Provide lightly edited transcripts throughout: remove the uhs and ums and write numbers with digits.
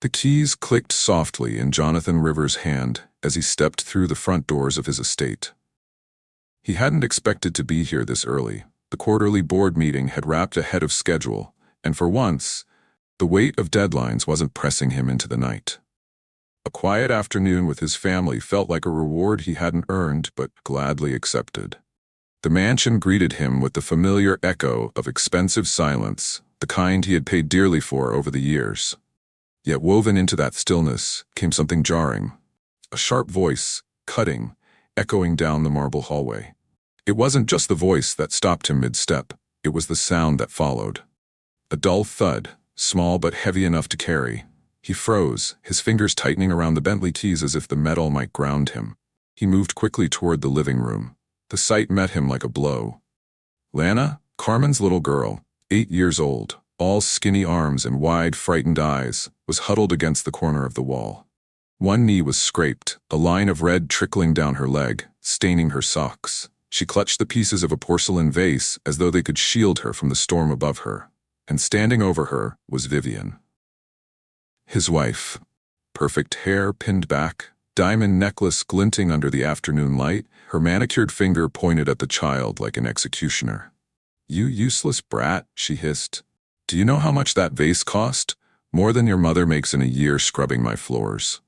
The keys clicked softly in Jonathan Rivers' hand as he stepped through the front doors of his estate. He hadn't expected to be here this early. The quarterly board meeting had wrapped ahead of schedule, and for once, the weight of deadlines wasn't pressing him into the night. A quiet afternoon with his family felt like a reward he hadn't earned but gladly accepted. The mansion greeted him with the familiar echo of expensive silence, the kind he had paid dearly for over the years. Yet woven into that stillness came something jarring. A sharp voice, cutting, echoing down the marble hallway. It wasn't just the voice that stopped him mid-step, it was the sound that followed. A dull thud, small but heavy enough to carry. He froze, his fingers tightening around the Bentley keys as if the metal might ground him. He moved quickly toward the living room. The sight met him like a blow. Lana, Carmen's little girl, 8 years old, all skinny arms and wide, frightened eyes, was huddled against the corner of the wall. One knee was scraped, a line of red trickling down her leg, staining her socks. She clutched the pieces of a porcelain vase as though they could shield her from the storm above her. And standing over her was Vivian. His wife. Perfect hair pinned back, diamond necklace glinting under the afternoon light, her manicured finger pointed at the child like an executioner. "You useless brat," she hissed. "Do you know how much that vase cost? More than your mother makes in a year scrubbing my floors."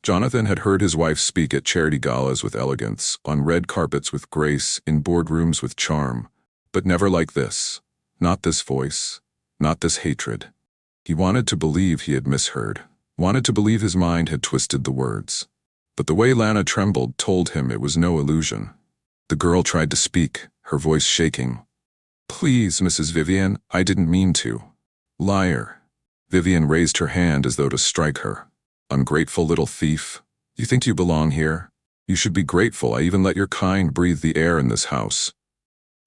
Jonathan had heard his wife speak at charity galas with elegance, on red carpets with grace, in boardrooms with charm. But never like this. Not this voice. Not this hatred. He wanted to believe he had misheard. Wanted to believe his mind had twisted the words. But the way Lana trembled told him it was no illusion. The girl tried to speak, her voice shaking. "Please, Mrs. Vivian, I didn't mean to." "Liar." Vivian raised her hand as though to strike her. "Ungrateful little thief. You think you belong here? You should be grateful I even let your kind breathe the air in this house."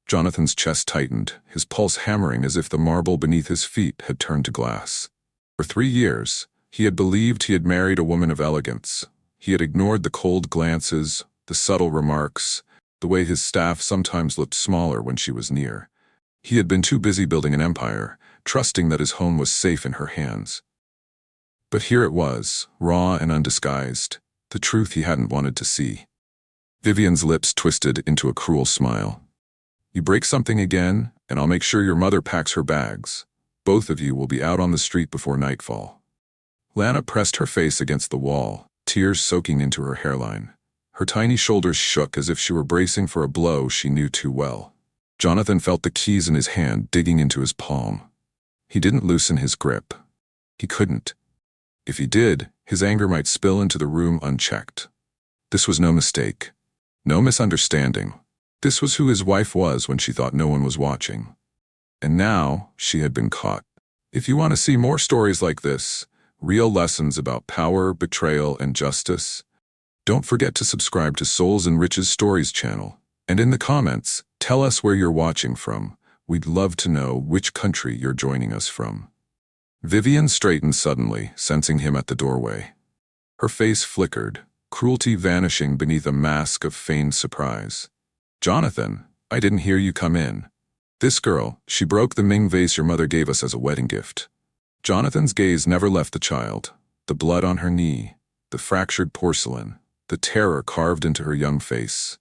Jonathan's chest tightened, his pulse hammering as if the marble beneath his feet had turned to glass. For 3 years, he had believed he had married a woman of elegance. He had ignored the cold glances, the subtle remarks, the way his staff sometimes looked smaller when she was near. He had been too busy building an empire, trusting that his home was safe in her hands. But here it was, raw and undisguised, the truth he hadn't wanted to see. Vivian's lips twisted into a cruel smile. "You break something again, and I'll make sure your mother packs her bags. Both of you will be out on the street before nightfall." Lana pressed her face against the wall, tears soaking into her hairline. Her tiny shoulders shook as if she were bracing for a blow she knew too well. Jonathan felt the keys in his hand digging into his palm. He didn't loosen his grip. He couldn't. If he did, his anger might spill into the room unchecked. This was no mistake. No misunderstanding. This was who his wife was when she thought no one was watching. And now, she had been caught. If you want to see more stories like this, real lessons about power, betrayal, and justice, don't forget to subscribe to Souls and Riches Stories channel. And in the comments, tell us where you're watching from. We'd love to know which country you're joining us from. Vivian straightened suddenly, sensing him at the doorway. Her face flickered, cruelty vanishing beneath a mask of feigned surprise. "Jonathan, I didn't hear you come in." "This girl, she broke the Ming vase your mother gave us as a wedding gift." Jonathan's gaze never left the child. The blood on her knee, the fractured porcelain, the terror carved into her young face.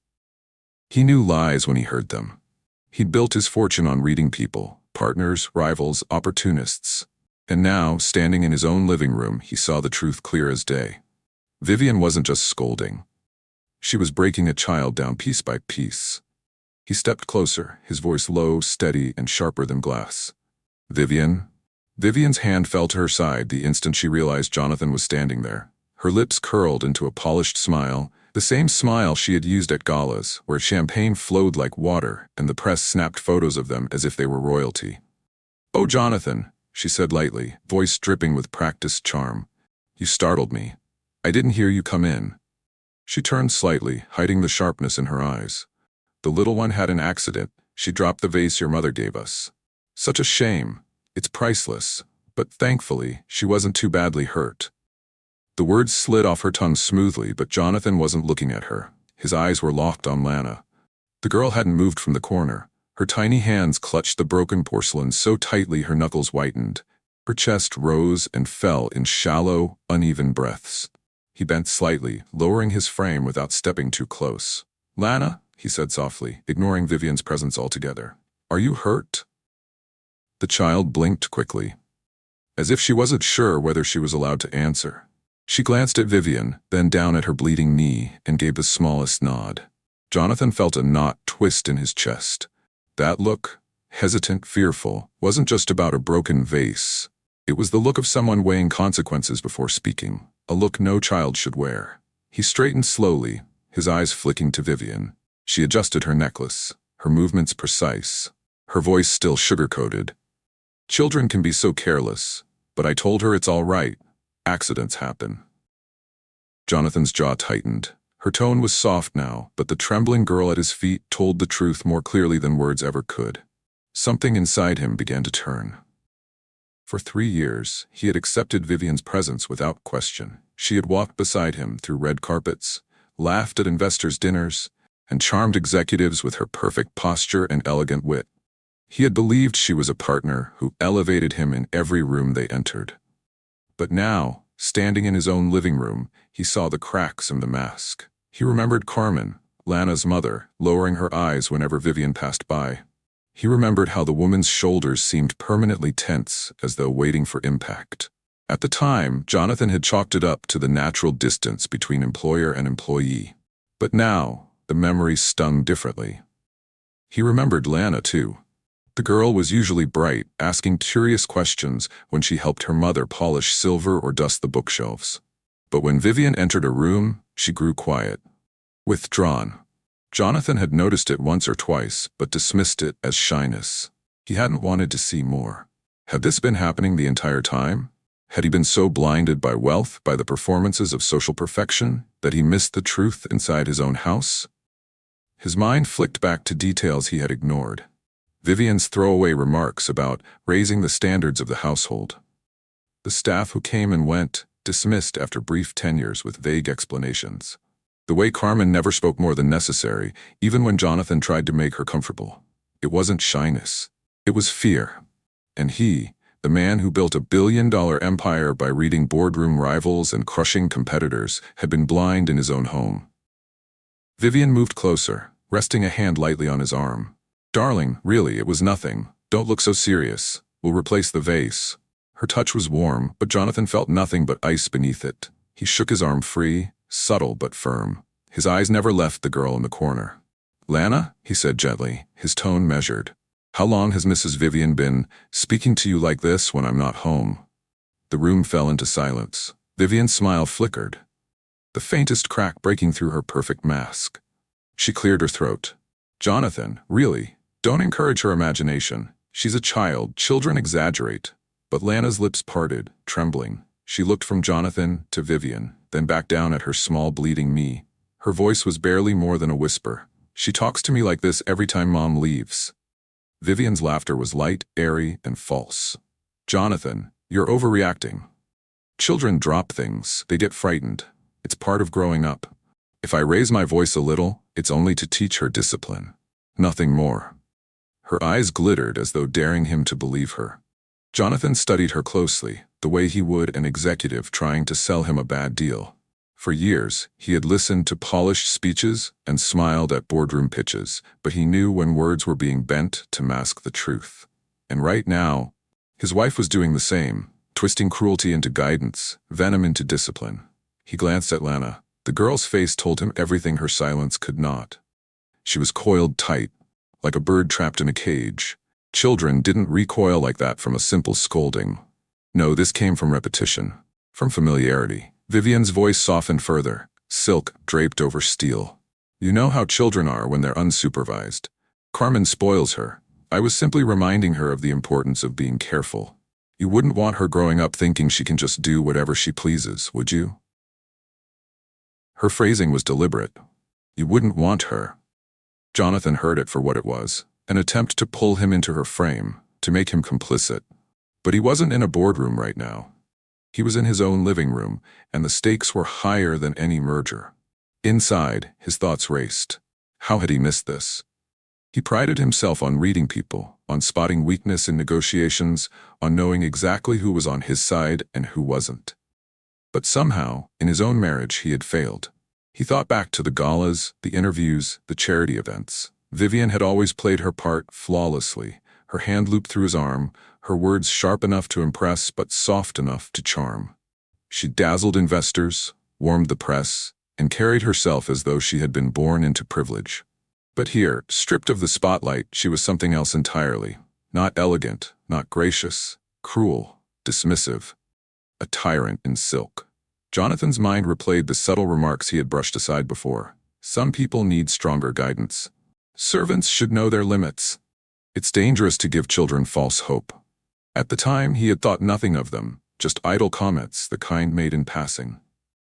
He knew lies when he heard them. He'd built his fortune on reading people, partners, rivals, opportunists. And now, standing in his own living room, he saw the truth clear as day. Vivian wasn't just scolding. She was breaking a child down piece by piece. He stepped closer, his voice low, steady, and sharper than glass. "Vivian?" Vivian's hand fell to her side the instant she realized Jonathan was standing there. Her lips curled into a polished smile, the same smile she had used at galas, where champagne flowed like water and the press snapped photos of them as if they were royalty. "Oh, Jonathan," she said lightly, voice dripping with practiced charm. "You startled me. I didn't hear you come in." She turned slightly, hiding the sharpness in her eyes. "The little one had an accident. She dropped the vase your mother gave us. Such a shame. It's priceless. But thankfully, she wasn't too badly hurt." The words slid off her tongue smoothly, but Jonathan wasn't looking at her. His eyes were locked on Lana. The girl hadn't moved from the corner. Her tiny hands clutched the broken porcelain so tightly her knuckles whitened. Her chest rose and fell in shallow, uneven breaths. He bent slightly, lowering his frame without stepping too close. "Lana," he said softly, ignoring Vivian's presence altogether. "Are you hurt?" The child blinked quickly, as if she wasn't sure whether she was allowed to answer. She glanced at Vivian, then down at her bleeding knee, and gave the smallest nod. Jonathan felt a knot twist in his chest. That look, hesitant, fearful, wasn't just about a broken vase. It was the look of someone weighing consequences before speaking, a look no child should wear. He straightened slowly, his eyes flicking to Vivian. She adjusted her necklace, her movements precise, her voice still sugar-coated. "Children can be so careless, but I told her it's all right. Accidents happen." Jonathan's jaw tightened. Her tone was soft now, but the trembling girl at his feet told the truth more clearly than words ever could. Something inside him began to turn. For 3 years, he had accepted Vivian's presence without question. She had walked beside him through red carpets, laughed at investors' dinners, and charmed executives with her perfect posture and elegant wit. He had believed she was a partner who elevated him in every room they entered. But now, standing in his own living room, he saw the cracks in the mask. He remembered Carmen, Lana's mother, lowering her eyes whenever Vivian passed by. He remembered how the woman's shoulders seemed permanently tense, as though waiting for impact. At the time, Jonathan had chalked it up to the natural distance between employer and employee. But now, the memory stung differently. He remembered Lana, too. The girl was usually bright, asking curious questions when she helped her mother polish silver or dust the bookshelves. But when Vivian entered a room, she grew quiet, withdrawn. Jonathan had noticed it once or twice, but dismissed it as shyness. He hadn't wanted to see more. Had this been happening the entire time? Had he been so blinded by wealth, by the performances of social perfection, that he missed the truth inside his own house? His mind flicked back to details he had ignored. Vivian's throwaway remarks about raising the standards of the household. The staff who came and went, dismissed after brief tenures with vague explanations. The way Carmen never spoke more than necessary, even when Jonathan tried to make her comfortable. It wasn't shyness. It was fear. And he, the man who built a billion-dollar empire by reading boardroom rivals and crushing competitors, had been blind in his own home. Vivian moved closer, resting a hand lightly on his arm. "Darling, really, it was nothing. Don't look so serious. We'll replace the vase." Her touch was warm, but Jonathan felt nothing but ice beneath it. He shook his arm free, subtle but firm. His eyes never left the girl in the corner. "Lana," he said gently, his tone measured. "How long has Mrs. Vivian been speaking to you like this when I'm not home?" The room fell into silence. Vivian's smile flickered, the faintest crack breaking through her perfect mask. She cleared her throat. "Jonathan, really, don't encourage her imagination. She's a child. Children exaggerate." But Lana's lips parted, trembling. She looked from Jonathan to Vivian, then back down at her small bleeding knee. Her voice was barely more than a whisper. "She talks to me like this every time Mom leaves." Vivian's laughter was light, airy, and false. "Jonathan, you're overreacting. Children drop things. They get frightened. It's part of growing up. If I raise my voice a little, it's only to teach her discipline. Nothing more." Her eyes glittered as though daring him to believe her. Jonathan studied her closely, the way he would an executive trying to sell him a bad deal. For years, he had listened to polished speeches and smiled at boardroom pitches, but he knew when words were being bent to mask the truth. And right now, his wife was doing the same, twisting cruelty into guidance, venom into discipline. He glanced at Lana. The girl's face told him everything her silence could not. She was coiled tight, like a bird trapped in a cage. Children didn't recoil like that from a simple scolding. No, this came from repetition, from familiarity. Vivian's voice softened further, silk draped over steel. "You know how children are when they're unsupervised. Carmen spoils her. I was simply reminding her of the importance of being careful. You wouldn't want her growing up thinking she can just do whatever she pleases, would you?" Her phrasing was deliberate. You wouldn't want her. Jonathan heard it for what it was, an attempt to pull him into her frame, to make him complicit. But he wasn't in a boardroom right now. He was in his own living room, and the stakes were higher than any merger. Inside, his thoughts raced. How had he missed this? He prided himself on reading people, on spotting weakness in negotiations, on knowing exactly who was on his side and who wasn't. But somehow, in his own marriage, he had failed. He thought back to the galas, the interviews, the charity events. Vivian had always played her part flawlessly, her hand looped through his arm, her words sharp enough to impress but soft enough to charm. She dazzled investors, warmed the press, and carried herself as though she had been born into privilege. But here, stripped of the spotlight, she was something else entirely. Not elegant, not gracious, cruel, dismissive. A tyrant in silk. Jonathan's mind replayed the subtle remarks he had brushed aside before. Some people need stronger guidance. Servants should know their limits. It's dangerous to give children false hope. At the time, he had thought nothing of them, just idle comments, the kind made in passing.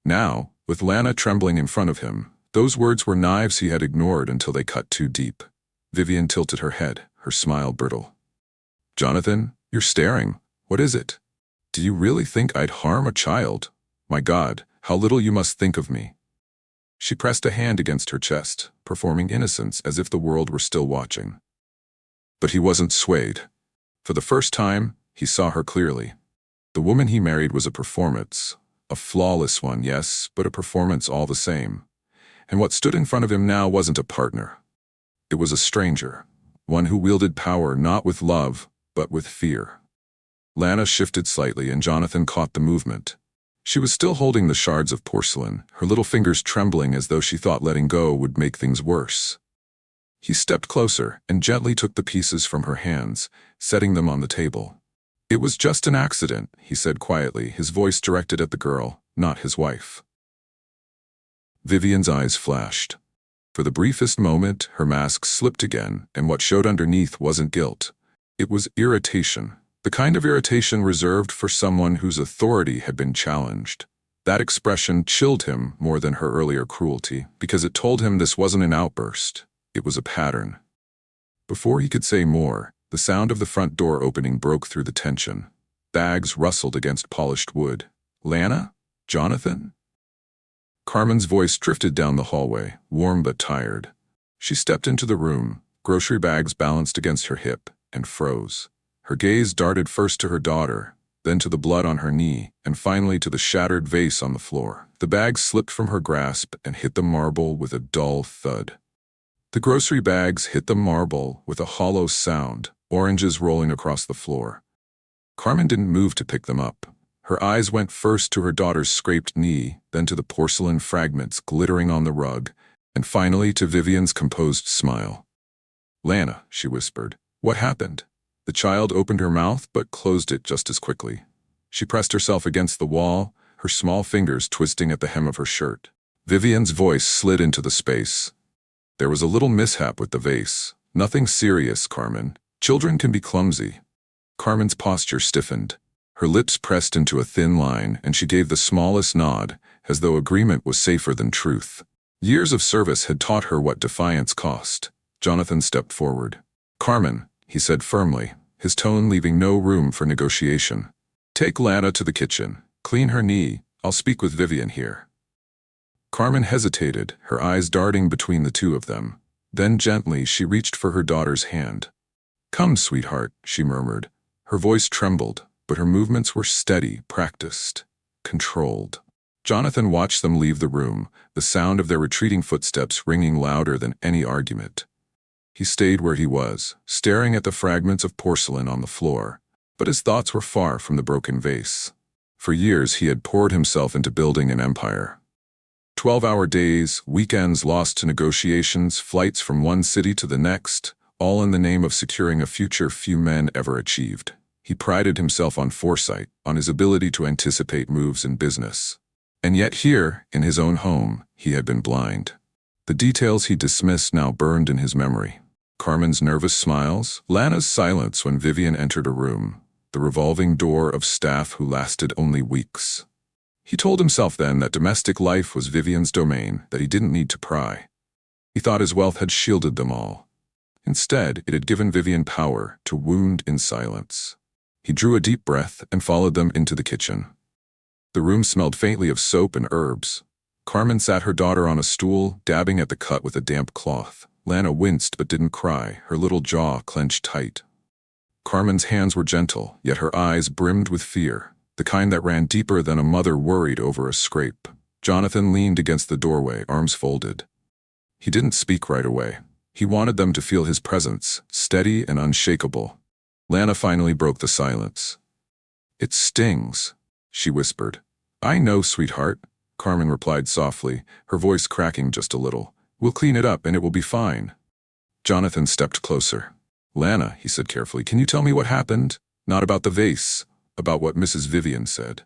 Now, with Lana trembling in front of him, those words were knives he had ignored until they cut too deep. Vivian tilted her head, her smile brittle. "Jonathan, you're staring. What is it? Do you really think I'd harm a child? My God, how little you must think of me." She pressed a hand against her chest, performing innocence as if the world were still watching. But he wasn't swayed. For the first time, he saw her clearly. The woman he married was a performance. A flawless one, yes, but a performance all the same. And what stood in front of him now wasn't a partner. It was a stranger, one who wielded power not with love, but with fear. Lana shifted slightly and Jonathan caught the movement. She was still holding the shards of porcelain, her little fingers trembling as though she thought letting go would make things worse. He stepped closer and gently took the pieces from her hands, setting them on the table. "It was just an accident," he said quietly, his voice directed at the girl, not his wife. Vivian's eyes flashed. For the briefest moment, her mask slipped again, and what showed underneath wasn't guilt. It was irritation. The kind of irritation reserved for someone whose authority had been challenged. That expression chilled him more than her earlier cruelty, because it told him this wasn't an outburst. It was a pattern. Before he could say more, the sound of the front door opening broke through the tension. Bags rustled against polished wood. "Lana? Jonathan?" Carmen's voice drifted down the hallway, warm but tired. She stepped into the room, grocery bags balanced against her hip, and froze. Her gaze darted first to her daughter, then to the blood on her knee, and finally to the shattered vase on the floor. The bag slipped from her grasp and hit the marble with a dull thud. The grocery bags hit the marble with a hollow sound, oranges rolling across the floor. Carmen didn't move to pick them up. Her eyes went first to her daughter's scraped knee, then to the porcelain fragments glittering on the rug, and finally to Vivian's composed smile. "Lana," she whispered, "what happened?" The child opened her mouth but closed it just as quickly. She pressed herself against the wall, her small fingers twisting at the hem of her shirt. Vivian's voice slid into the space. "There was a little mishap with the vase. Nothing serious, Carmen. Children can be clumsy." Carmen's posture stiffened. Her lips pressed into a thin line, and she gave the smallest nod, as though agreement was safer than truth. Years of service had taught her what defiance cost. Jonathan stepped forward. "Carmen," he said firmly, his tone leaving no room for negotiation. "Take Lana to the kitchen. Clean her knee. I'll speak with Vivian here." Carmen hesitated, her eyes darting between the two of them. Then gently she reached for her daughter's hand. "Come, sweetheart," she murmured. Her voice trembled, but her movements were steady, practiced, controlled. Jonathan watched them leave the room, the sound of their retreating footsteps ringing louder than any argument. He stayed where he was, staring at the fragments of porcelain on the floor, but his thoughts were far from the broken vase. For years he had poured himself into building an empire. 12-hour days, weekends lost to negotiations, flights from one city to the next, all in the name of securing a future few men ever achieved. He prided himself on foresight, on his ability to anticipate moves in business. And yet here, in his own home, he had been blind. The details he dismissed now burned in his memory. Carmen's nervous smiles, Lana's silence when Vivian entered a room, the revolving door of staff who lasted only weeks. He told himself then that domestic life was Vivian's domain, that he didn't need to pry. He thought his wealth had shielded them all. Instead, it had given Vivian power to wound in silence. He drew a deep breath and followed them into the kitchen. The room smelled faintly of soap and herbs. Carmen sat her daughter on a stool, dabbing at the cut with a damp cloth. Lana winced but didn't cry, her little jaw clenched tight. Carmen's hands were gentle, yet her eyes brimmed with fear, the kind that ran deeper than a mother worried over a scrape. Jonathan leaned against the doorway, arms folded. He didn't speak right away. He wanted them to feel his presence, steady and unshakable. Lana finally broke the silence. "It stings," she whispered. "I know, sweetheart," Carmen replied softly, her voice cracking just a little. "We'll clean it up and it will be fine." Jonathan stepped closer. "Lana," he said carefully, "can you tell me what happened? Not about the vase, about what Mrs. Vivian said."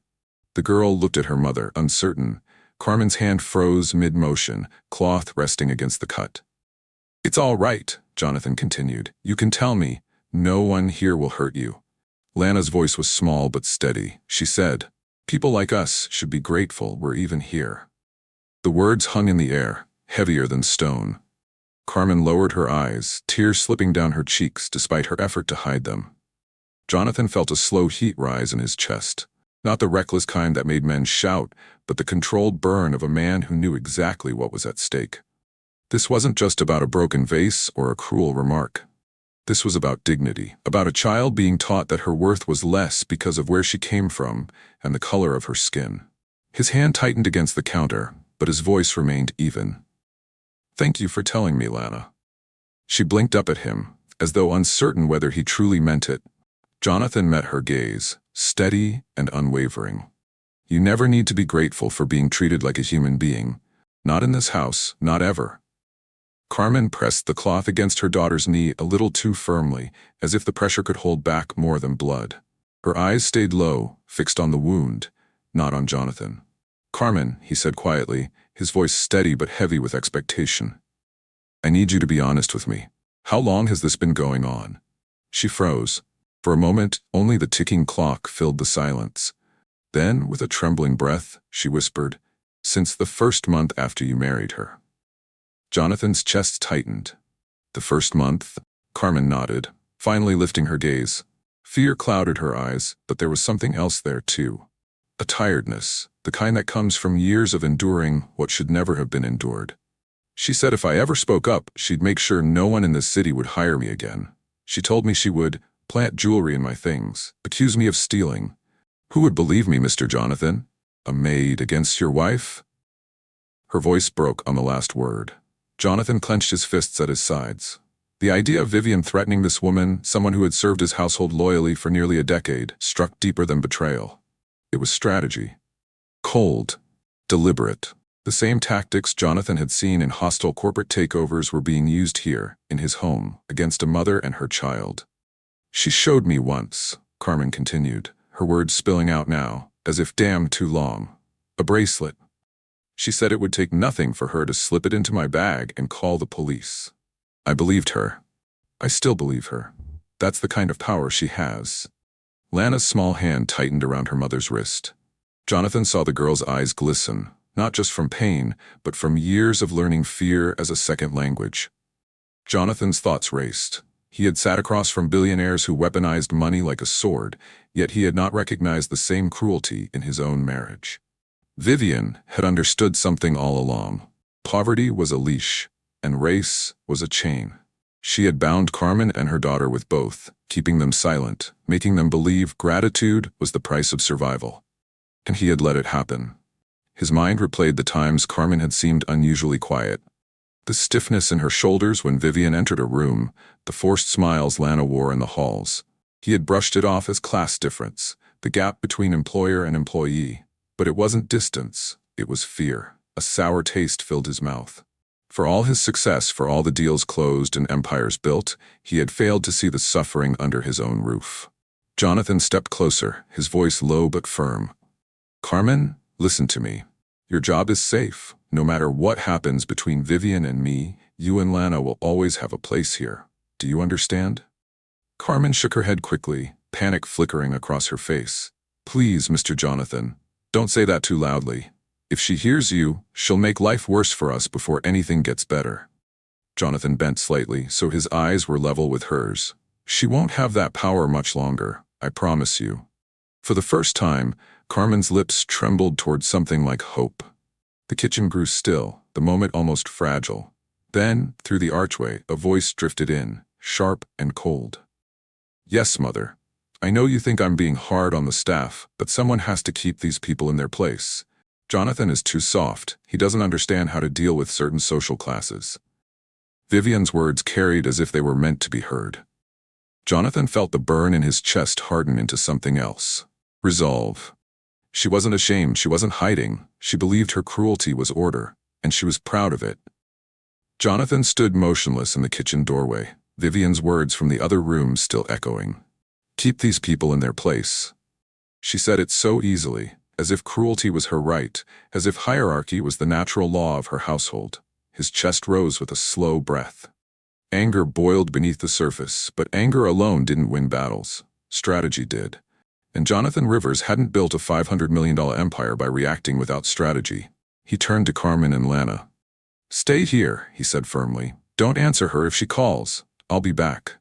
The girl looked at her mother, uncertain. Carmen's hand froze mid-motion, cloth resting against the cut. "It's all right," Jonathan continued. "You can tell me. No one here will hurt you." Lana's voice was small but steady. She said, "People like us should be grateful we're even here." The words hung in the air, heavier than stone. Carmen lowered her eyes, tears slipping down her cheeks despite her effort to hide them. Jonathan felt a slow heat rise in his chest. Not the reckless kind that made men shout, but the controlled burn of a man who knew exactly what was at stake. This wasn't just about a broken vase or a cruel remark. This was about dignity, about a child being taught that her worth was less because of where she came from and the color of her skin. His hand tightened against the counter, but his voice remained even. "Thank you for telling me, Lana." She blinked up at him, as though uncertain whether he truly meant it. Jonathan met her gaze, steady and unwavering. "You never need to be grateful for being treated like a human being. Not in this house, not ever." Carmen pressed the cloth against her daughter's knee a little too firmly, as if the pressure could hold back more than blood. Her eyes stayed low, fixed on the wound, not on Jonathan. "Carmen," he said quietly, his voice steady but heavy with expectation. "I need you to be honest with me. How long has this been going on?" She froze. For a moment, only the ticking clock filled the silence. Then, with a trembling breath, she whispered, "Since the first month after you married her." Jonathan's chest tightened. "The first month?" Carmen nodded, finally lifting her gaze. Fear clouded her eyes, but there was something else there too. A tiredness, the kind that comes from years of enduring what should never have been endured. "She said if I ever spoke up, she'd make sure no one in this city would hire me again. She told me she would plant jewelry in my things, accuse me of stealing. Who would believe me, Mr. Jonathan? A maid against your wife?" Her voice broke on the last word. Jonathan clenched his fists at his sides. The idea of Vivian threatening this woman, someone who had served his household loyally for nearly a decade, struck deeper than betrayal. It was strategy. Cold. Deliberate. The same tactics Jonathan had seen in hostile corporate takeovers were being used here, in his home, against a mother and her child. "She showed me once," Carmen continued, her words spilling out now, as if damned too long. "A bracelet. She said it would take nothing for her to slip it into my bag and call the police. I believed her. I still believe her. That's the kind of power she has." Lana's small hand tightened around her mother's wrist. Jonathan saw the girl's eyes glisten, not just from pain, but from years of learning fear as a second language. Jonathan's thoughts raced. He had sat across from billionaires who weaponized money like a sword, yet he had not recognized the same cruelty in his own marriage. Vivian had understood something all along. Poverty was a leash, and race was a chain. She had bound Carmen and her daughter with both, keeping them silent, making them believe gratitude was the price of survival. And he had let it happen. His mind replayed the times Carmen had seemed unusually quiet. The stiffness in her shoulders when Vivian entered a room, the forced smiles Lana wore in the halls. He had brushed it off as class difference, the gap between employer and employee. But it wasn't distance, it was fear. A sour taste filled his mouth. For all his success, for all the deals closed and empires built, he had failed to see the suffering under his own roof. Jonathan stepped closer, his voice low but firm. "Carmen, listen to me. Your job is safe. No matter what happens between Vivian and me, you and Lana will always have a place here. Do you understand?" Carmen shook her head quickly, panic flickering across her face. "Please, Mr. Jonathan, don't say that too loudly. If she hears you, she'll make life worse for us before anything gets better." Jonathan bent slightly, so his eyes were level with hers. "She won't have that power much longer, I promise you." For the first time, Carmen's lips trembled toward something like hope. The kitchen grew still, the moment almost fragile. Then, through the archway, a voice drifted in, sharp and cold. Yes, Mother. I know you think I'm being hard on the staff, but someone has to keep these people in their place. Jonathan is too soft. He doesn't understand how to deal with certain social classes. Vivian's words carried as if they were meant to be heard. Jonathan felt the burn in his chest harden into something else. Resolve. She wasn't ashamed, she wasn't hiding. She believed her cruelty was order, and she was proud of it. Jonathan stood motionless in the kitchen doorway, Vivian's words from the other room still echoing. Keep these people in their place. She said it so easily, as if cruelty was her right, as if hierarchy was the natural law of her household. His chest rose with a slow breath. Anger boiled beneath the surface, but anger alone didn't win battles. Strategy did. And Jonathan Rivers hadn't built a $500 million empire by reacting without strategy. He turned to Carmen and Lana. Stay here, he said firmly. Don't answer her if she calls. I'll be back.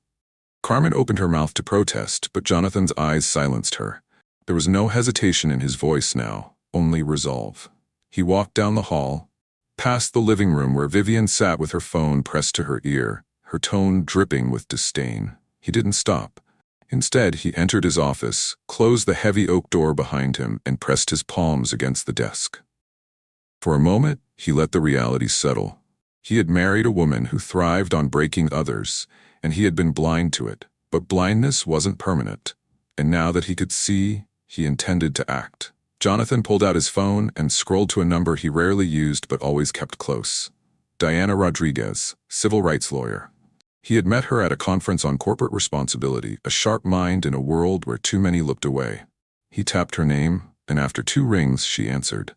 Carmen opened her mouth to protest, but Jonathan's eyes silenced her. There was no hesitation in his voice now, only resolve. He walked down the hall, past the living room where Vivian sat with her phone pressed to her ear, her tone dripping with disdain. He didn't stop. Instead, he entered his office, closed the heavy oak door behind him, and pressed his palms against the desk. For a moment, he let the reality settle. He had married a woman who thrived on breaking others, and he had been blind to it. But blindness wasn't permanent. And now that he could see, he intended to act. Jonathan pulled out his phone and scrolled to a number he rarely used but always kept close. Diana Rodriguez, civil rights lawyer. He had met her at a conference on corporate responsibility, a sharp mind in a world where too many looked away. He tapped her name, and after 2 rings, she answered.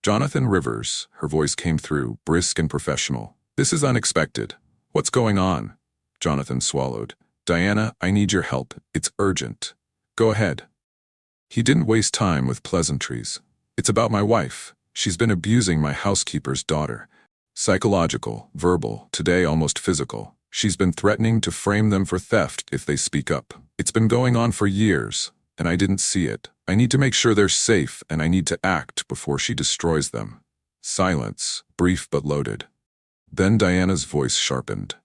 Jonathan Rivers, her voice came through, brisk and professional. This is unexpected. What's going on? Jonathan swallowed. Diana, I need your help. It's urgent. Go ahead. He didn't waste time with pleasantries. It's about my wife. She's been abusing my housekeeper's daughter. Psychological, verbal, today almost physical. She's been threatening to frame them for theft if they speak up. It's been going on for years, and I didn't see it. I need to make sure they're safe, and I need to act before she destroys them. Silence, brief but loaded. Then Diana's voice sharpened.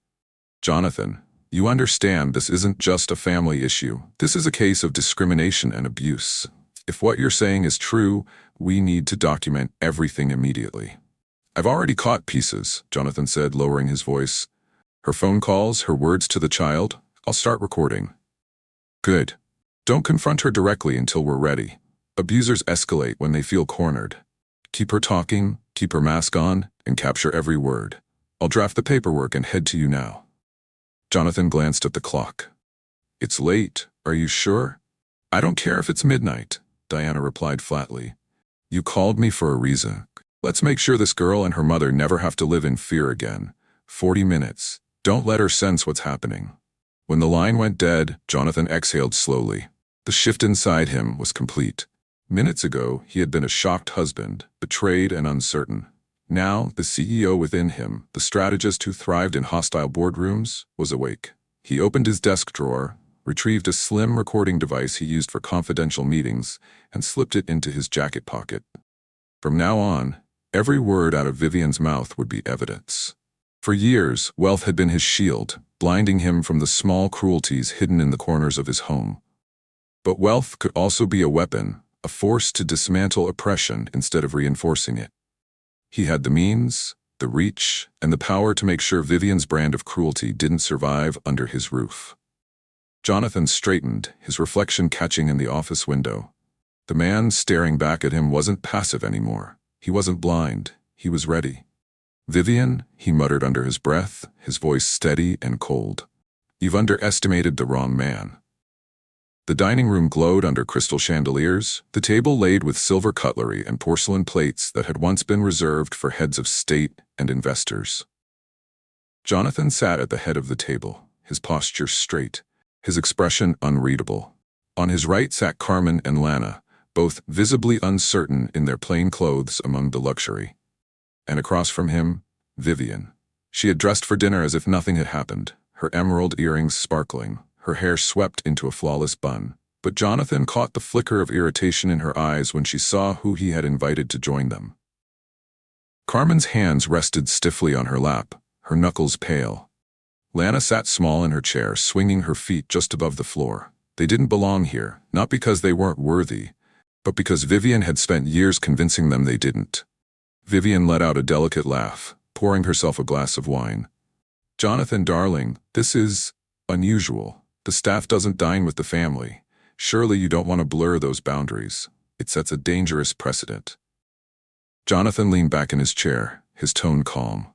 Jonathan, you understand this isn't just a family issue. This is a case of discrimination and abuse. If what you're saying is true, we need to document everything immediately. I've already caught pieces, Jonathan said, lowering his voice. Her phone calls, her words to the child. I'll start recording. Good. Don't confront her directly until we're ready. Abusers escalate when they feel cornered. Keep her talking, keep her mask on, and capture every word. I'll draft the paperwork and head to you now. Jonathan glanced at the clock. It's late, are you sure? I don't care if it's midnight, Diana replied flatly. You called me for a reason. Let's make sure this girl and her mother never have to live in fear again. 40 minutes. Don't let her sense what's happening. When the line went dead, Jonathan exhaled slowly. The shift inside him was complete. Minutes ago, he had been a shocked husband, betrayed and uncertain. Now, the CEO within him, the strategist who thrived in hostile boardrooms, was awake. He opened his desk drawer, retrieved a slim recording device he used for confidential meetings, and slipped it into his jacket pocket. From now on, every word out of Vivian's mouth would be evidence. For years, wealth had been his shield, blinding him from the small cruelties hidden in the corners of his home. But wealth could also be a weapon, a force to dismantle oppression instead of reinforcing it. He had the means, the reach, and the power to make sure Vivian's brand of cruelty didn't survive under his roof. Jonathan straightened, his reflection catching in the office window. The man staring back at him wasn't passive anymore. He wasn't blind. He was ready. Vivian, he muttered under his breath, his voice steady and cold. You've underestimated the wrong man. The dining room glowed under crystal chandeliers, the table laid with silver cutlery and porcelain plates that had once been reserved for heads of state and investors. Jonathan sat at the head of the table, his posture straight, his expression unreadable. On his right sat Carmen and Lana, both visibly uncertain in their plain clothes among the luxury. And across from him, Vivian. She had dressed for dinner as if nothing had happened, her emerald earrings sparkling, her hair swept into a flawless bun. But Jonathan caught the flicker of irritation in her eyes when she saw who he had invited to join them. Carmen's hands rested stiffly on her lap, her knuckles pale. Lana sat small in her chair, swinging her feet just above the floor. They didn't belong here, not because they weren't worthy, but because Vivian had spent years convincing them they didn't. Vivian let out a delicate laugh, pouring herself a glass of wine. "Jonathan, darling, this is unusual. The staff doesn't dine with the family. Surely you don't want to blur those boundaries. It sets a dangerous precedent." Jonathan leaned back in his chair, his tone calm.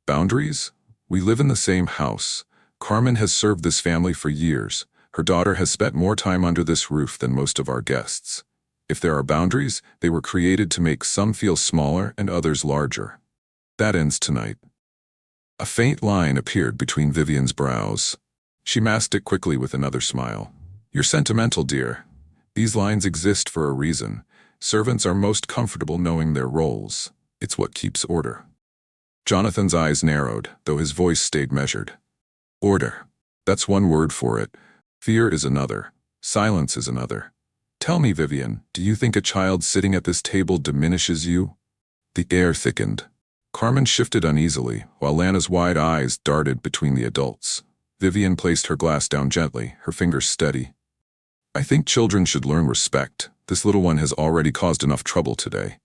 "Boundaries? We live in the same house. Carmen has served this family for years. Her daughter has spent more time under this roof than most of our guests. If there are boundaries, they were created to make some feel smaller and others larger. That ends tonight." A faint line appeared between Vivian's brows. She masked it quickly with another smile. "You're sentimental, dear. These lines exist for a reason. Servants are most comfortable knowing their roles. It's what keeps order." Jonathan's eyes narrowed, though his voice stayed measured. "Order. That's one word for it. Fear is another. Silence is another. Tell me, Vivian, do you think a child sitting at this table diminishes you?" The air thickened. Carmen shifted uneasily, while Lana's wide eyes darted between the adults. Vivian placed her glass down gently, her fingers steady. "I think children should learn respect. This little one has already caused enough trouble today."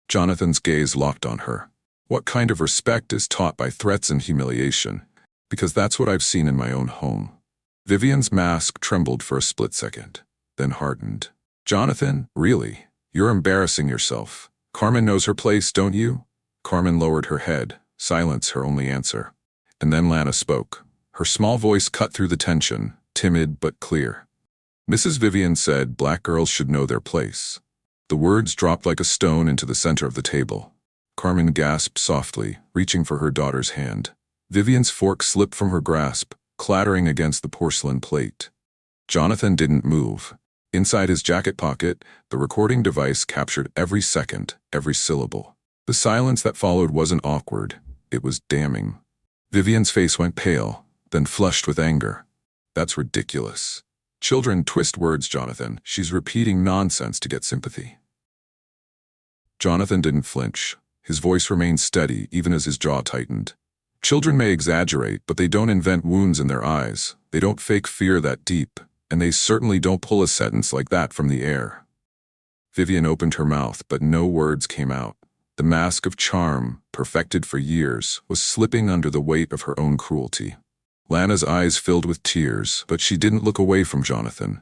Jonathan's gaze locked on her. "What kind of respect is taught by threats and humiliation? Because that's what I've seen in my own home." Vivian's mask trembled for a split second, then hardened. "Jonathan, really? You're embarrassing yourself. Carmen knows her place, don't you?" Carmen lowered her head, silence her only answer. And then Lana spoke. Her small voice cut through the tension, timid but clear. "Mrs. Vivian said black girls should know their place." The words dropped like a stone into the center of the table. Carmen gasped softly, reaching for her daughter's hand. Vivian's fork slipped from her grasp, clattering against the porcelain plate. Jonathan didn't move. Inside his jacket pocket, the recording device captured every second, every syllable. The silence that followed wasn't awkward. It was damning. Vivian's face went pale, then flushed with anger. "That's ridiculous. Children twist words, Jonathan. She's repeating nonsense to get sympathy." Jonathan didn't flinch. His voice remained steady even as his jaw tightened. "Children may exaggerate, but they don't invent wounds in their eyes. They don't fake fear that deep, and they certainly don't pull a sentence like that from the air." Vivian opened her mouth, but no words came out. The mask of charm, perfected for years, was slipping under the weight of her own cruelty. Lana's eyes filled with tears, but she didn't look away from Jonathan.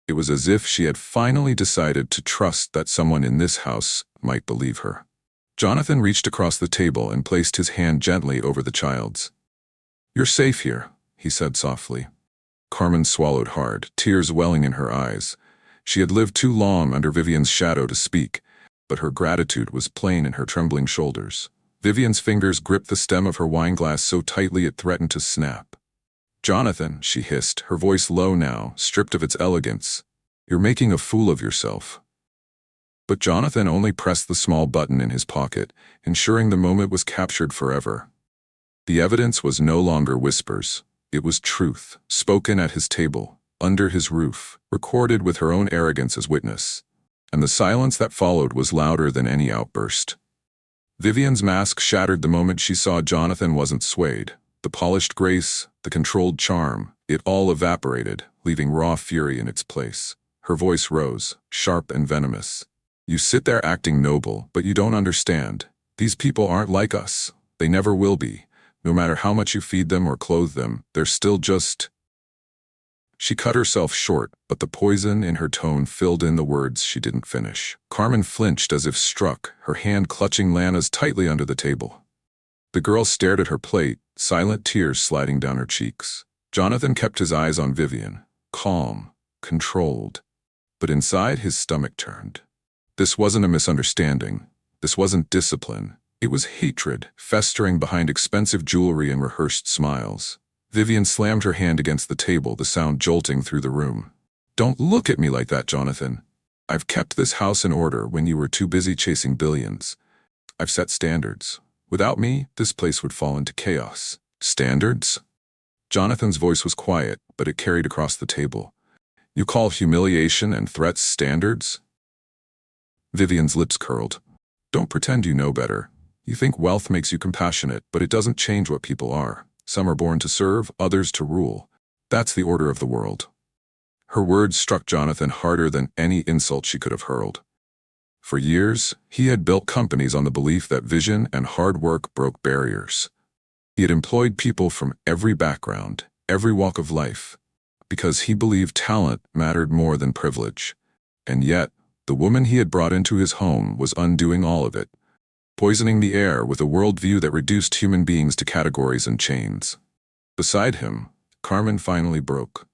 It was as if she had finally decided to trust that someone in this house might believe her. Jonathan reached across the table and placed his hand gently over the child's. "You're safe here," he said softly. Carmen swallowed hard, tears welling in her eyes. She had lived too long under Vivian's shadow to speak, but her gratitude was plain in her trembling shoulders. Vivian's fingers gripped the stem of her wineglass so tightly it threatened to snap. "Jonathan," she hissed, her voice low now, stripped of its elegance, "you're making a fool of yourself." But Jonathan only pressed the small button in his pocket, ensuring the moment was captured forever. The evidence was no longer whispers. It was truth, spoken at his table, under his roof, recorded with her own arrogance as witness. And the silence that followed was louder than any outburst. Vivian's mask shattered the moment she saw Jonathan wasn't swayed. The polished grace, the controlled charm, it all evaporated, leaving raw fury in its place. Her voice rose, sharp and venomous. "You sit there acting noble, but you don't understand. These people aren't like us. They never will be. No matter how much you feed them or clothe them, they're still just..." She cut herself short, but the poison in her tone filled in the words she didn't finish. Carmen flinched as if struck, her hand clutching Lana's tightly under the table. The girl stared at her plate, silent tears sliding down her cheeks. Jonathan kept his eyes on Vivian, calm, controlled. But inside his stomach turned. This wasn't a misunderstanding. This wasn't discipline. It was hatred, festering behind expensive jewelry and rehearsed smiles. Vivian slammed her hand against the table, the sound jolting through the room. "Don't look at me like that, Jonathan. I've kept this house in order when you were too busy chasing billions. I've set standards. Without me, this place would fall into chaos." "Standards?" Jonathan's voice was quiet, but it carried across the table. "You call humiliation and threats standards?" Vivian's lips curled. "Don't pretend you know better. You think wealth makes you compassionate, but it doesn't change what people are. Some are born to serve, others to rule. That's the order of the world. Her words struck Jonathan harder than any insult she could have hurled. For years, he had built companies on the belief that vision and hard work broke barriers. He had employed people from every background, every walk of life, because he believed talent mattered more than privilege. And yet, the woman he had brought into his home was undoing all of it, poisoning the air with a worldview that reduced human beings to categories and chains. Beside him, Carmen finally broke.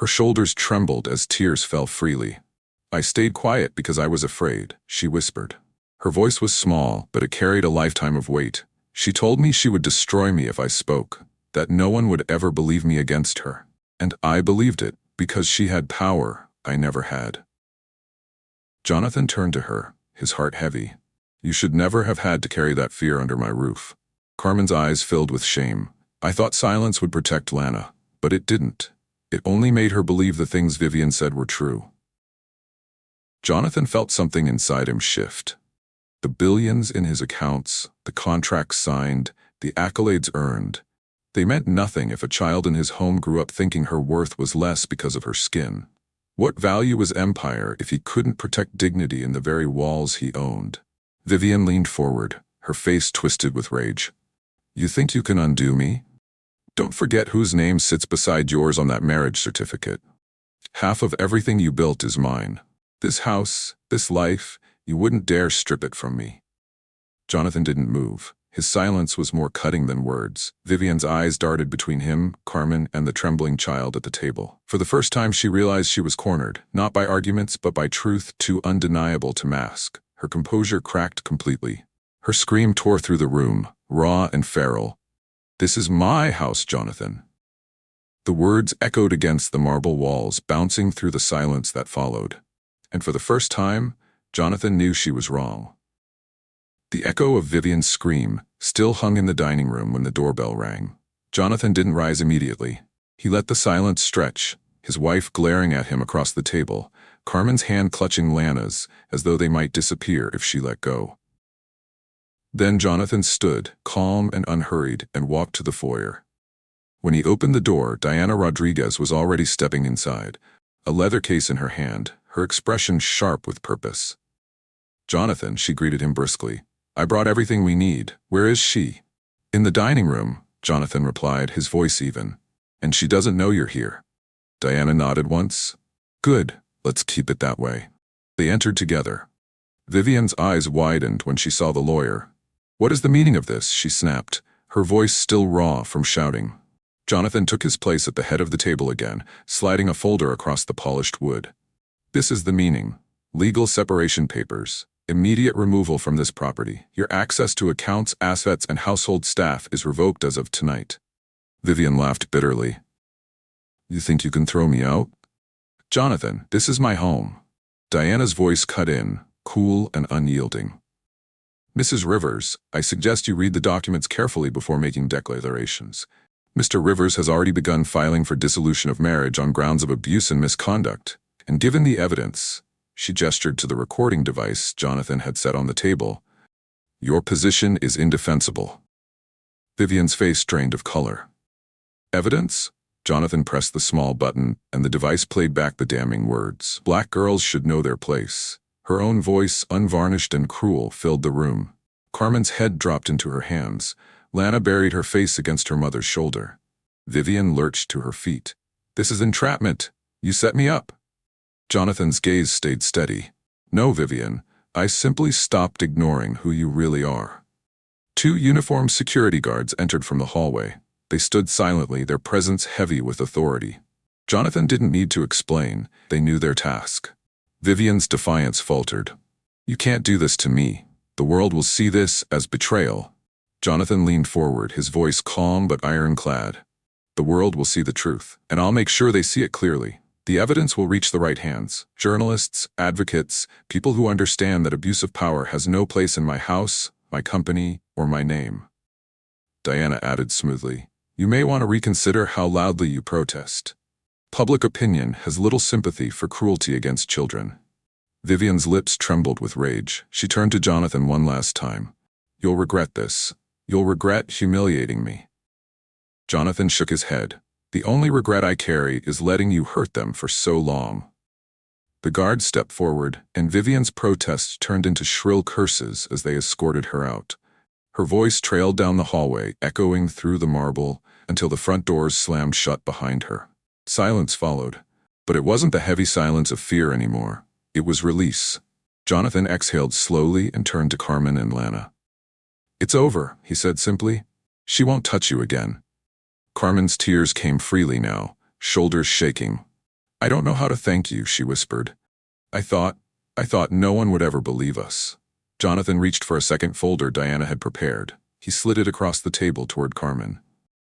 Her shoulders trembled as tears fell freely. "I stayed quiet because I was afraid," she whispered. Her voice was small, but it carried a lifetime of weight. "She told me she would destroy me if I spoke, that no one would ever believe me against her. And I believed it, because she had power I never had." Jonathan turned to her, his heart heavy. "You should never have had to carry that fear under my roof." Carmen's eyes filled with shame. "I thought silence would protect Lana, but it didn't. It only made her believe the things Vivian said were true." Jonathan felt something inside him shift. The billions in his accounts, the contracts signed, the accolades earned, they meant nothing if a child in his home grew up thinking her worth was less because of her skin. What value was empire if he couldn't protect dignity in the very walls he owned? Vivian leaned forward, her face twisted with rage. "You think you can undo me? Don't forget whose name sits beside yours on that marriage certificate. Half of everything you built is mine. This house, this life, you wouldn't dare strip it from me." Jonathan didn't move. His silence was more cutting than words. Vivian's eyes darted between him, Carmen, and the trembling child at the table. For the first time she realized she was cornered, not by arguments but by truth too undeniable to mask. Her composure cracked completely. Her scream tore through the room, raw and feral. "This is my house, Jonathan." The words echoed against the marble walls, bouncing through the silence that followed. And for the first time, Jonathan knew she was wrong. The echo of Vivian's scream still hung in the dining room when the doorbell rang. Jonathan didn't rise immediately. He let the silence stretch, his wife glaring at him across the table, Carmen's hand clutching Lana's, as though they might disappear if she let go. Then Jonathan stood, calm and unhurried, and walked to the foyer. When he opened the door, Diana Rodriguez was already stepping inside, a leather case in her hand, her expression sharp with purpose. "Jonathan," she greeted him briskly. "I brought everything we need. Where is she?" "In the dining room," Jonathan replied, his voice even. "And she doesn't know you're here." Diana nodded once. "Good, let's keep it that way." They entered together. Vivian's eyes widened when she saw the lawyer. "What is the meaning of this?" she snapped, her voice still raw from shouting. Jonathan took his place at the head of the table again, sliding a folder across the polished wood. "This is the meaning. Legal separation papers. Immediate removal from this property. Your access to accounts, assets, and household staff is revoked as of tonight." Vivian laughed bitterly. "You think you can throw me out?" "Jonathan, this is my home." Diana's voice cut in, cool and unyielding. "Mrs. Rivers, I suggest you read the documents carefully before making declarations. Mr. Rivers has already begun filing for dissolution of marriage on grounds of abuse and misconduct, and given the evidence," she gestured to the recording device Jonathan had set on the table, "your position is indefensible." Vivian's face drained of color. "Evidence?" Jonathan pressed the small button, and the device played back the damning words. "Black girls should know their place." Her own voice, unvarnished and cruel, filled the room. Carmen's head dropped into her hands. Lana buried her face against her mother's shoulder. Vivian lurched to her feet. "This is entrapment. You set me up." Jonathan's gaze stayed steady. "No, Vivian, I simply stopped ignoring who you really are." Two uniformed security guards entered from the hallway. They stood silently, their presence heavy with authority. Jonathan didn't need to explain. They knew their task. Vivian's defiance faltered. "You can't do this to me. The world will see this as betrayal." Jonathan leaned forward, his voice calm but ironclad. "The world will see the truth, and I'll make sure they see it clearly. The evidence will reach the right hands. Journalists, advocates, people who understand that abuse of power has no place in my house, my company, or my name." Diana added smoothly, "You may want to reconsider how loudly you protest. Public opinion has little sympathy for cruelty against children." Vivian's lips trembled with rage. She turned to Jonathan one last time. "You'll regret this. You'll regret humiliating me." Jonathan shook his head. The only regret I carry is letting you hurt them for so long. The guard stepped forward, and Vivian's protests turned into shrill curses as they escorted her out. Her voice trailed down the hallway, echoing through the marble, until the front doors slammed shut behind her. Silence followed, but it wasn't the heavy silence of fear anymore. It was release. Jonathan exhaled slowly and turned to Carmen and Lana. "It's over," he said simply. "She won't touch you again." Carmen's tears came freely now, shoulders shaking. "I don't know how to thank you," she whispered. I thought no one would ever believe us." Jonathan reached for a second folder Diana had prepared. He slid it across the table toward Carmen.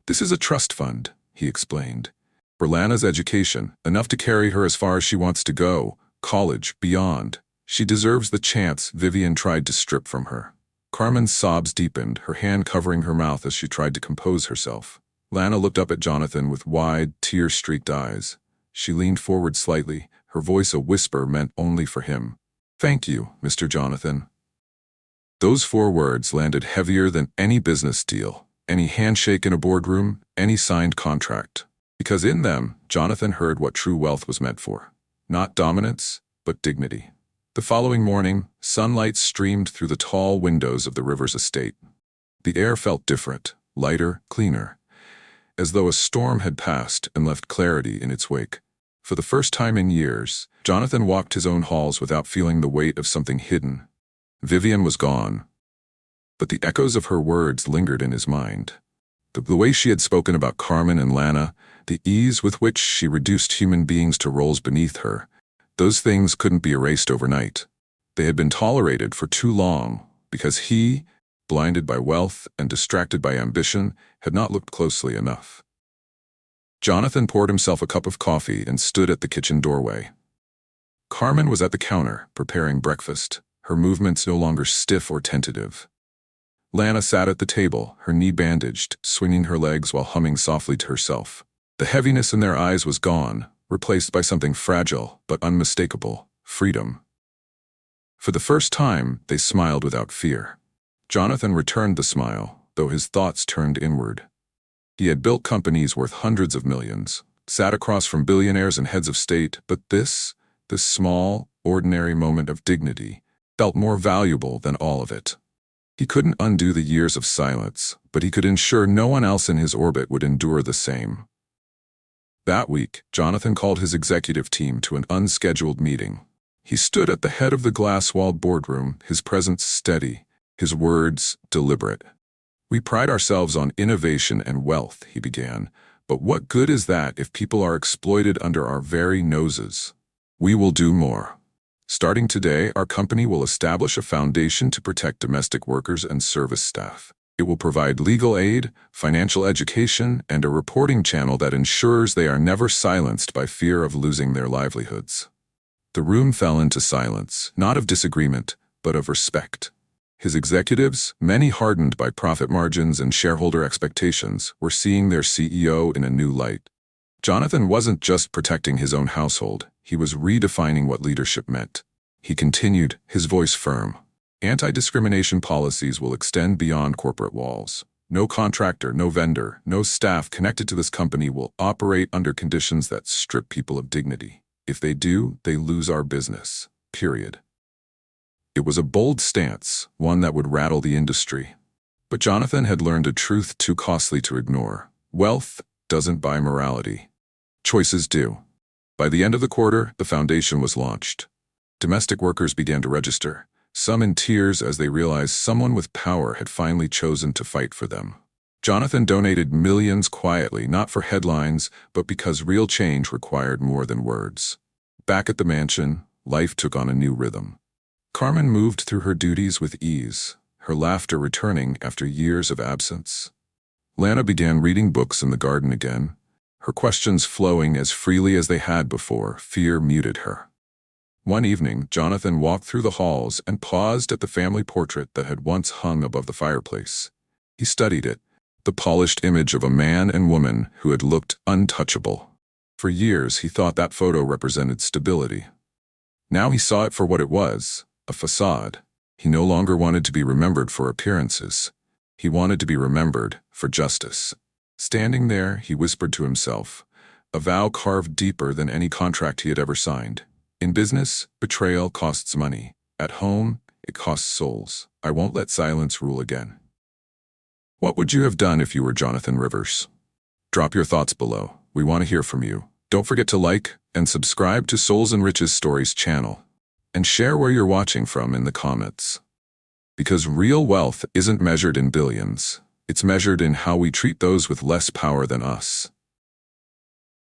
"This is a trust fund," he explained. "For Lana's education, enough to carry her as far as she wants to go, college, beyond. She deserves the chance Vivian tried to strip from her." Carmen's sobs deepened, her hand covering her mouth as she tried to compose herself. Lana looked up at Jonathan with wide, tear-streaked eyes. She leaned forward slightly, her voice a whisper meant only for him. "Thank you, Mr. Jonathan." Those 4 words landed heavier than any business deal, any handshake in a boardroom, any signed contract. Because in them, Jonathan heard what true wealth was meant for. Not dominance, but dignity. The following morning, sunlight streamed through the tall windows of the Rivers estate. The air felt different, lighter, cleaner, as though a storm had passed and left clarity in its wake. For the first time in years, Jonathan walked his own halls without feeling the weight of something hidden. Vivian was gone, but the echoes of her words lingered in his mind. The way she had spoken about Carmen and Lana, the ease with which she reduced human beings to roles beneath her, those things couldn't be erased overnight. They had been tolerated for too long because he, blinded by wealth and distracted by ambition, had not looked closely enough. Jonathan poured himself a cup of coffee and stood at the kitchen doorway. Carmen was at the counter, preparing breakfast, her movements no longer stiff or tentative. Lana sat at the table, her knee bandaged, swinging her legs while humming softly to herself. The heaviness in their eyes was gone, replaced by something fragile but unmistakable: freedom. For the first time, they smiled without fear. Jonathan returned the smile, though his thoughts turned inward. He had built companies worth hundreds of millions, sat across from billionaires and heads of state, but this small, ordinary moment of dignity, felt more valuable than all of it. He couldn't undo the years of silence, but he could ensure no one else in his orbit would endure the same. That week, Jonathan called his executive team to an unscheduled meeting. He stood at the head of the glass-walled boardroom, his presence steady, his words deliberate. "We pride ourselves on innovation and wealth," he began, "but what good is that if people are exploited under our very noses? We will do more. Starting today, our company will establish a foundation to protect domestic workers and service staff. It will provide legal aid, financial education, and a reporting channel that ensures they are never silenced by fear of losing their livelihoods." The room fell into silence, not of disagreement, but of respect. His executives, many hardened by profit margins and shareholder expectations, were seeing their CEO in a new light. Jonathan wasn't just protecting his own household, he was redefining what leadership meant. He continued, his voice firm. "Anti-discrimination policies will extend beyond corporate walls. No contractor, no vendor, no staff connected to this company will operate under conditions that strip people of dignity. If they do, they lose our business. Period." It was a bold stance, one that would rattle the industry. But Jonathan had learned a truth too costly to ignore. Wealth doesn't buy morality. Choices do. By the end of the quarter, the foundation was launched. Domestic workers began to register, some in tears as they realized someone with power had finally chosen to fight for them. Jonathan donated millions quietly, not for headlines, but because real change required more than words. Back at the mansion, life took on a new rhythm. Carmen moved through her duties with ease, her laughter returning after years of absence. Lana began reading books in the garden again, her questions flowing as freely as they had before. Fear muted her. One evening, Jonathan walked through the halls and paused at the family portrait that had once hung above the fireplace. He studied it, the polished image of a man and woman who had looked untouchable. For years, he thought that photo represented stability. Now he saw it for what it was, a facade. He no longer wanted to be remembered for appearances. He wanted to be remembered for justice. Standing there, he whispered to himself, a vow carved deeper than any contract he had ever signed. In business, betrayal costs money. At home, it costs souls. I won't let silence rule again. What would you have done if you were Jonathan Rivers? Drop your thoughts below. We want to hear from you. Don't forget to like and subscribe to Souls and Riches Stories channel. And share where you're watching from in the comments. Because real wealth isn't measured in billions. It's measured in how we treat those with less power than us.